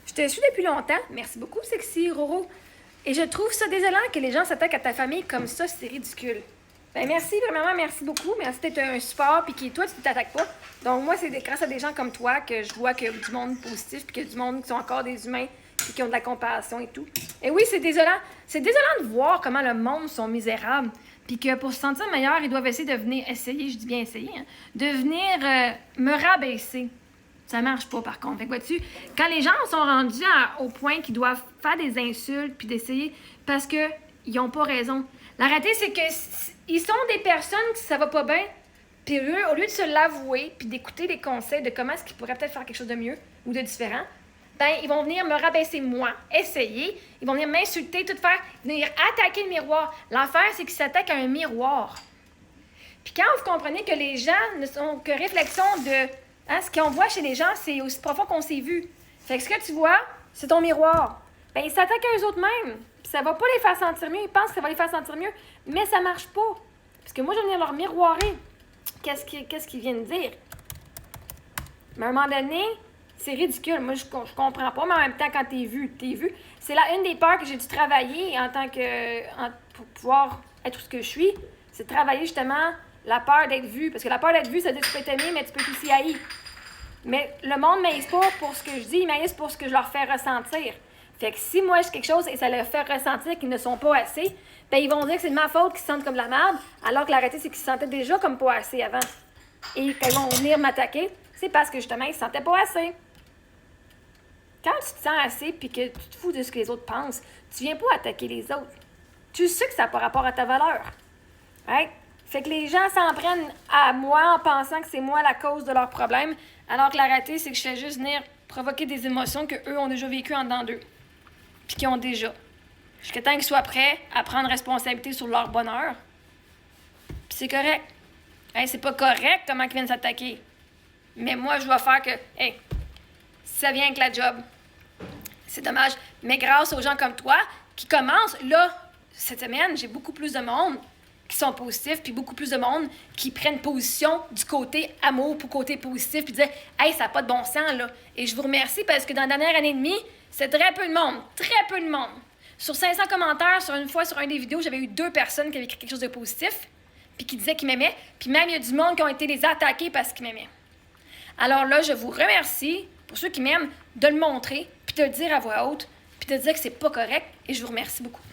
Je te suis depuis longtemps. Merci beaucoup, Sexy Roro. Et je trouve ça désolant que les gens s'attaquent à ta famille comme ça, c'est ridicule. Ben merci, premièrement, merci beaucoup. Merci d'être un support, puis que toi, tu ne t'attaques pas. Donc moi, c'est grâce à des gens comme toi que je vois qu'il y a du monde positif, puis qu'il y a du monde qui sont encore des humains, puis qui ont de la compassion et tout. Et oui, c'est désolant. C'est désolant de voir comment le monde sont misérables, puis que pour se sentir meilleur, ils doivent essayer de venir essayer, je dis bien essayer, hein, de venir me rabaisser. Ça marche pas, par contre. Fait que vois-tu, quand les gens sont rendus au point qu'ils doivent faire des insultes puis d'essayer parce qu'ils n'ont pas raison. La réalité, c'est que ils sont des personnes qui ça va pas bien, puis eux, au lieu de se l'avouer puis d'écouter les conseils de comment est-ce qu'ils pourraient peut-être faire quelque chose de mieux ou de différent, ben ils vont venir me rabaisser moi, essayer, ils vont venir m'insulter, tout faire, venir attaquer le miroir. L'affaire, c'est qu'ils s'attaquent à un miroir. Puis quand vous comprenez que les gens ne sont que réflexion de... Hein, ce qu'on voit chez les gens, c'est aussi profond qu'on s'est vu. Fait que ce que tu vois, c'est ton miroir. Ben, ils s'attaquent à eux-mêmes. Puis ça va pas les faire sentir mieux. Ils pensent que ça va les faire sentir mieux. Mais ça marche pas. Parce que moi, je vais venir leur miroirer. Qu'est-ce qu'ils viennent dire? Mais à un moment donné, c'est ridicule. Moi, je comprends pas. Mais en même temps, quand t'es vu. C'est là une des peurs que j'ai dû travailler en tant que... pour pouvoir être ce que je suis. C'est de travailler justement la peur d'être vu. Parce que la peur d'être vu, ça veut dire que tu peux être aimé, mais tu peux être aussi haï. Mais le monde ne m'haïsse pas pour ce que je dis, il m'haïsse pour ce que je leur fais ressentir. Fait que si moi je dis quelque chose et ça leur fait ressentir qu'ils ne sont pas assez, ben ils vont dire que c'est de ma faute qu'ils se sentent comme de la merde, alors que la réalité, c'est qu'ils se sentaient déjà comme pas assez avant. Et quand ils vont venir m'attaquer, c'est parce que justement, ils se sentaient pas assez. Quand tu te sens assez puis que tu te fous de ce que les autres pensent, tu viens pas attaquer les autres. Tu sais que ça n'a pas rapport à ta valeur. Right? Fait que les gens s'en prennent à moi en pensant que c'est moi la cause de leurs problèmes, alors que la réalité, c'est que je fais juste venir provoquer des émotions qu'eux ont déjà vécues en dedans d'eux. Puis qu'ils ont déjà. Jusqu'à temps qu'ils soient prêts à prendre responsabilité sur leur bonheur. Puis c'est correct. Hey, c'est pas correct comment ils viennent s'attaquer. Mais moi, je dois faire que, hey, ça vient avec la job. C'est dommage. Mais grâce aux gens comme toi qui commencent, là, cette semaine, j'ai beaucoup plus de monde qui sont positifs, puis beaucoup plus de monde qui prennent position du côté amour pour côté positif, puis disent « Hey, ça n'a pas de bon sens, là. » Et je vous remercie parce que dans la dernière année et demie, c'est très peu de monde. Très peu de monde. Sur 500 commentaires, sur un des vidéos, j'avais eu 2 personnes qui avaient écrit quelque chose de positif, puis qui disaient qu'ils m'aimaient. Puis même, il y a du monde qui ont été les attaqués parce qu'ils m'aimaient. Alors là, je vous remercie, pour ceux qui m'aiment, de le montrer, puis de le dire à voix haute, puis de dire que c'est pas correct, et je vous remercie beaucoup.